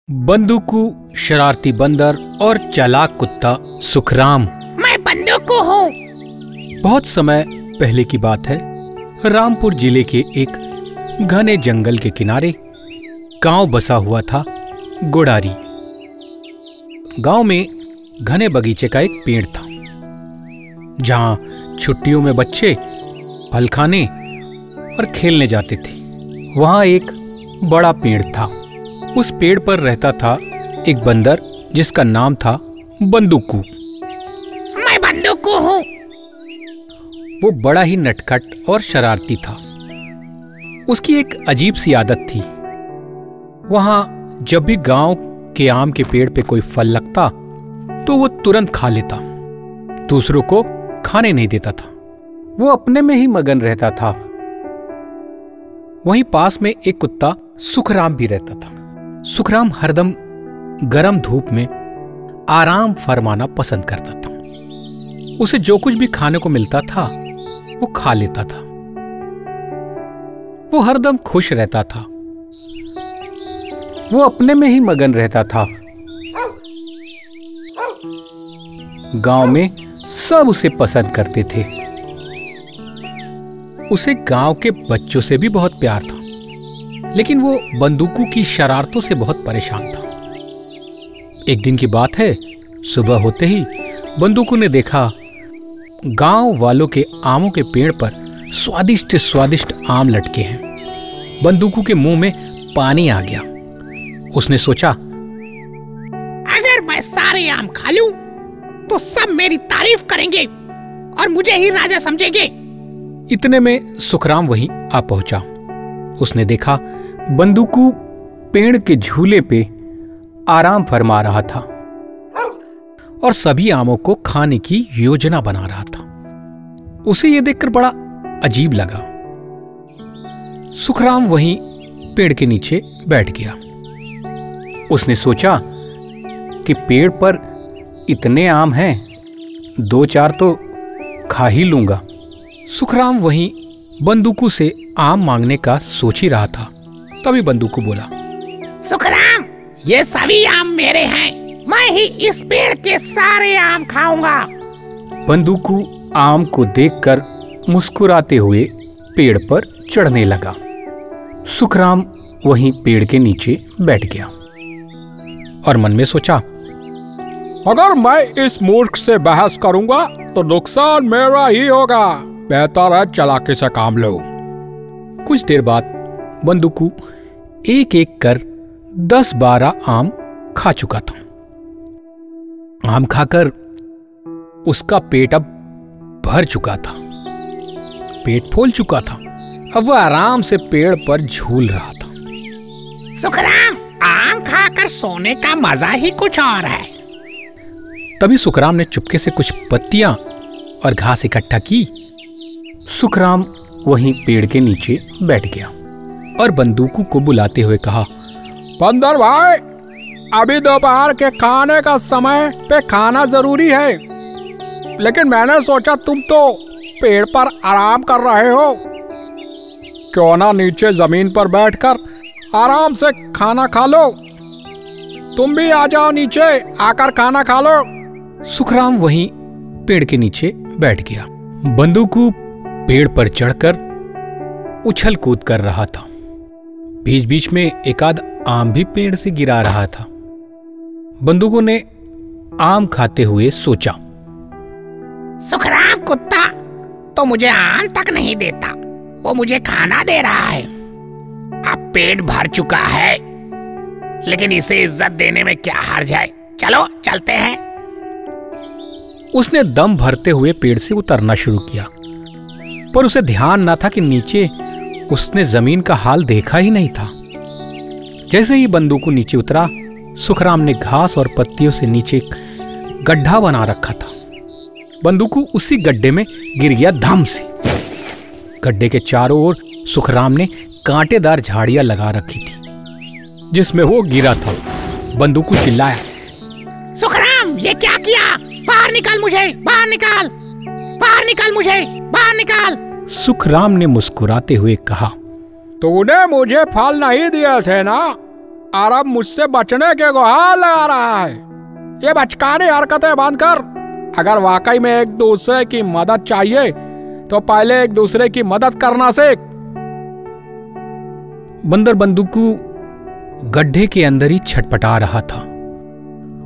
बंदूकू, शरारती बंदर और चालाक कुत्ता सुखराम। मैं बंदूकू हूँ। बहुत समय पहले की बात है। रामपुर जिले के एक घने जंगल के किनारे गांव बसा हुआ था गोडारी। गांव में घने बगीचे का एक पेड़ था, जहां छुट्टियों में बच्चे फल खाने और खेलने जाते थे। वहां एक बड़ा पेड़ था। उस पेड़ पर रहता था एक बंदर जिसका नाम था बंदूकू। मैं बंदूकू हूँ। वो बड़ा ही नटखट और शरारती था। उसकी एक अजीब सी आदत थी। वहां जब भी गांव के आम के पेड़ पे कोई फल लगता तो वो तुरंत खा लेता, दूसरों को खाने नहीं देता था। वो अपने में ही मगन रहता था। वहीं पास में एक कुत्ता सुखराम भी रहता था। सुखराम हरदम गरम धूप में आराम फरमाना पसंद करता था। उसे जो कुछ भी खाने को मिलता था वो खा लेता था। वो हरदम खुश रहता था। वो अपने में ही मगन रहता था। गांव में सब उसे पसंद करते थे। उसे गांव के बच्चों से भी बहुत प्यार था, लेकिन वो बंदूकू की शरारतों से बहुत परेशान था। एक दिन की बात है, सुबह होते ही बंदूकू ने देखा गांव वालों के आमों के पेड़ पर स्वादिष्ट स्वादिष्ट आम लटके हैं। बंदूकू के मुंह में पानी आ गया। उसने सोचा, अगर मैं सारे आम खा लूं तो सब मेरी तारीफ करेंगे और मुझे ही राजा समझेंगे। इतने में सुखराम वहीं आ पहुंचा। उसने देखा बंदूकू पेड़ के झूले पे आराम फरमा रहा था और सभी आमों को खाने की योजना बना रहा था। उसे यह देखकर बड़ा अजीब लगा। सुखराम वहीं पेड़ के नीचे बैठ गया। उसने सोचा कि पेड़ पर इतने आम हैं, दो चार तो खा ही लूंगा। सुखराम वहीं बंदूकू से आम मांगने का सोच ही रहा था। तभी बंदूकू बोला, सुखराम, ये सभी आम मेरे हैं। मैं ही इस पेड़ के सारे आम खाऊंगा। बंदूकू आम को देखकर मुस्कुराते हुए पेड़ पर चढ़ने लगा। सुखराम वहीं पेड़ के नीचे बैठ गया और मन में सोचा, अगर मैं इस मूर्ख से बहस करूंगा तो नुकसान मेरा ही होगा। बेहतर है चालाकी से काम लो। कुछ देर बाद बंदूकू एक एक कर 10-12 आम खा चुका था। आम खाकर उसका पेट अब भर चुका था। पेट फूल चुका था। अब वह आराम से पेड़ पर झूल रहा था। सुखराम, आम खाकर सोने का मजा ही कुछ और है। तभी सुखराम ने चुपके से कुछ पत्तियां और घास इकट्ठा की। सुखराम वहीं पेड़ के नीचे बैठ गया और बंदूकू को बुलाते हुए कहा, बंदर भाई, अभी दोपहर के खाने का समय पे खाना जरूरी है, लेकिन मैंने सोचा तुम तो पेड़ पर आराम कर रहे हो, क्यों ना नीचे जमीन पर बैठकर आराम से खाना खा लो। तुम भी आ जाओ, नीचे आकर खाना खा लो। सुखराम वहीं पेड़ के नीचे बैठ गया। बंदूकू पेड़ पर चढ़कर उछल कूद कर रहा था। बीच बीच में एक आध आम भी पेड़ से गिरा रहा था। बंदूकू ने आम खाते हुए सोचा, सुखराम कुत्ता तो मुझे आम तक नहीं देता, वो मुझे खाना दे रहा है। अब पेट भर चुका है, लेकिन इसे इज्जत देने में क्या हर्ज है। चलो चलते हैं। उसने दम भरते हुए पेड़ से उतरना शुरू किया, पर उसे ध्यान न था कि नीचे उसने जमीन का हाल देखा ही नहीं था। जैसे ही बंदूकू नीचे उतरा, सुखराम ने घास और पत्तियों से नीचे गड्ढा बना रखा था। बंदूकू उसी गड्ढे में गिर गया धम से। गड्ढे के चारों ओर सुखराम ने कांटेदार झाड़ियां लगा रखी थी जिसमें वो गिरा था। बंदूकू चिल्लाया, सुखराम, ये क्या किया? बाहर निकाल मुझे, बाहर निकाल, बाहर निकाल मुझे, बाहर निकाल। सुखराम ने मुस्कुराते हुए कहा, तूने मुझे फल नहीं दिए थे ना, और अब मुझसे बचने के गुहार लगा रहा है। ये बचकानी हरकतें बंद कर। अगर वाकई में एक दूसरे की मदद चाहिए तो पहले एक दूसरे की मदद करना सीख। बंदर बंदूकू गड्ढे के अंदर ही छटपटा रहा था।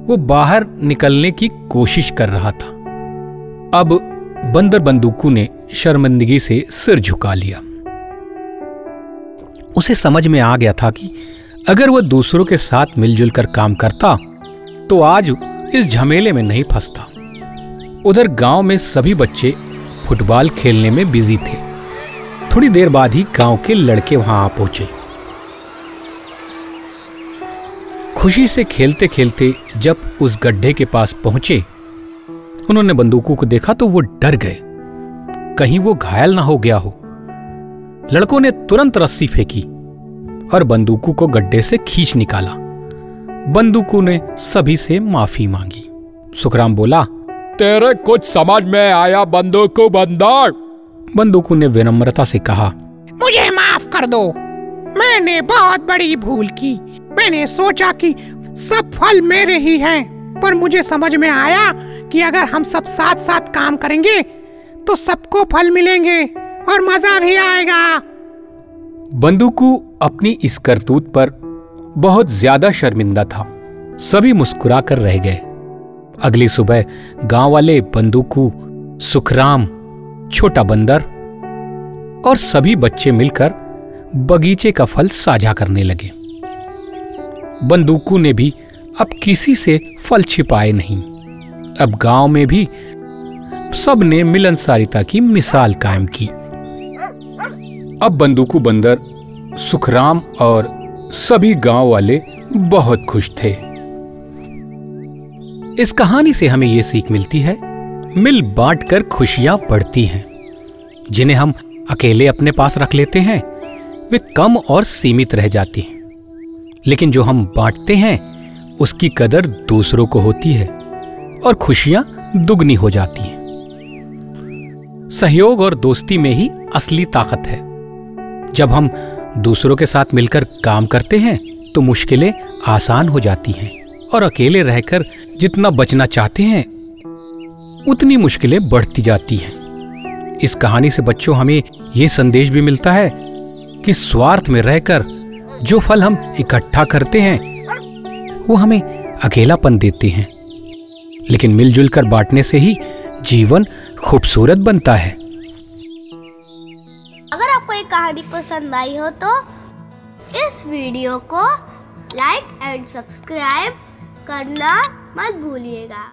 वो बाहर निकलने की कोशिश कर रहा था। अब बंदर बंदूकू ने शर्मिंदगी से सिर झुका लिया। उसे समझ में आ गया था कि अगर वह दूसरों के साथ मिलजुल कर काम करता तो आज इस झमेले में नहीं फंसता। उधर गांव में सभी बच्चे फुटबॉल खेलने में बिजी थे। थोड़ी देर बाद ही गांव के लड़के वहां आ पहुंचे। खुशी से खेलते खेलते जब उस गड्ढे के पास पहुंचे, उन्होंने बंदूकों को देखा तो वो डर गए, कहीं वो घायल ना हो गया हो। लड़कों ने तुरंत रस्सी फेंकी और बंदूकों को गड्ढे से खींच निकाला। बंदूकों ने सभी से माफी मांगी। सुखराम बोला, तेरे कुछ समझ में आया बंदूकू बंदर? बंदूकू ने विनम्रता से कहा, मुझे माफ कर दो, मैंने बहुत बड़ी भूल की। मैंने सोचा कि सब फल मेरे ही हैं, पर मुझे समझ में आया कि अगर हम सब साथ साथ काम करेंगे तो सबको फल मिलेंगे और मजा भी आएगा। बंदूकू अपनी इस करतूत पर बहुत ज्यादा शर्मिंदा था। सभी मुस्कुरा कर रह गए। अगली सुबह गांव वाले बंदूकू, सुखराम, छोटा बंदर और सभी बच्चे मिलकर बगीचे का फल साझा करने लगे। बंदूकू ने भी अब किसी से फल छिपाए नहीं। अब गांव में भी सबने मिलनसारिता की मिसाल कायम की। अब बंदूकू बंदर, सुखराम और सभी गांव वाले बहुत खुश थे। इस कहानी से हमें यह सीख मिलती है, मिल बांट कर खुशियां बढ़ती हैं। जिन्हें हम अकेले अपने पास रख लेते हैं वे कम और सीमित रह जाती हैं, लेकिन जो हम बांटते हैं उसकी कदर दूसरों को होती है और खुशियां दुगनी हो जाती हैं। सहयोग और दोस्ती में ही असली ताकत है। जब हम दूसरों के साथ मिलकर काम करते हैं तो मुश्किलें आसान हो जाती हैं और अकेले रहकर जितना बचना चाहते हैं उतनी मुश्किलें बढ़ती जाती हैं। इस कहानी से बच्चों हमें यह संदेश भी मिलता है कि स्वार्थ में रहकर जो फल हम इकट्ठा करते हैं वो हमें अकेलापन देते हैं, लेकिन मिलजुल कर बांटने से ही जीवन खूबसूरत बनता है। अगर आपको ये कहानी पसंद आई हो तो इस वीडियो को लाइक एंड सब्सक्राइब करना मत भूलिएगा।